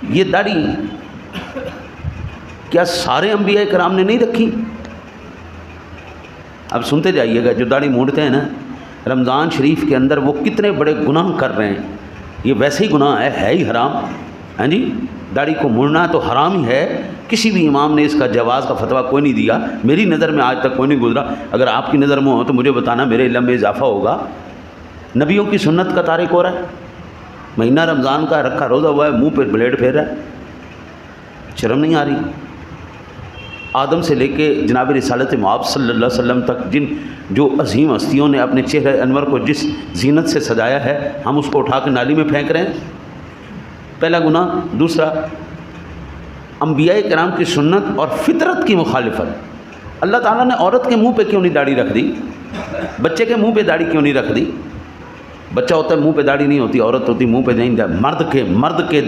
یہ داڑھی کیا سارے انبیاء کرام نے نہیں رکھی؟ اب سنتے جائیے گا، جو داڑھی مونڈتے ہیں نا رمضان شریف کے اندر، وہ کتنے بڑے گناہ کر رہے ہیں۔ یہ ویسے ہی گناہ ہے ہی حرام، ہاں جی، داڑھی کو مونڈنا تو حرام ہی ہے۔ کسی بھی امام نے اس کا جواز کا فتویٰ کوئی نہیں دیا، میری نظر میں آج تک کوئی نہیں گزرا۔ اگر آپ کی نظر میں ہو تو مجھے بتانا، میرے علم میں اضافہ ہوگا۔ نبیوں کی سنت کا تارک ہو رہا ہے، مہینہ رمضان کا رکھا روزہ ہوا ہے، منہ پہ بلیڈ پھیر رہا ہے، شرم نہیں آ رہی؟ آدم سے لے کے جناب رسالت مآب صلی اللہ علیہ وسلم تک جو عظیم ہستیوں نے اپنے چہرہ انور کو جس زینت سے سجایا ہے، ہم اس کو اٹھا کے نالی میں پھینک رہے ہیں، پہلا گناہ۔ دوسرا، انبیاء کرام کی سنت اور فطرت کی مخالفت۔ اللہ تعالیٰ نے عورت کے منہ پہ کیوں نہیں داڑھی رکھ دی؟ بچے کے منہ پہ داڑھی کیوں نہیں رکھ دی؟ بچہ ہوتا ہے منہ پہ داڑھی نہیں ہوتی، عورت ہوتی منہ پہ نہیں، مرد کے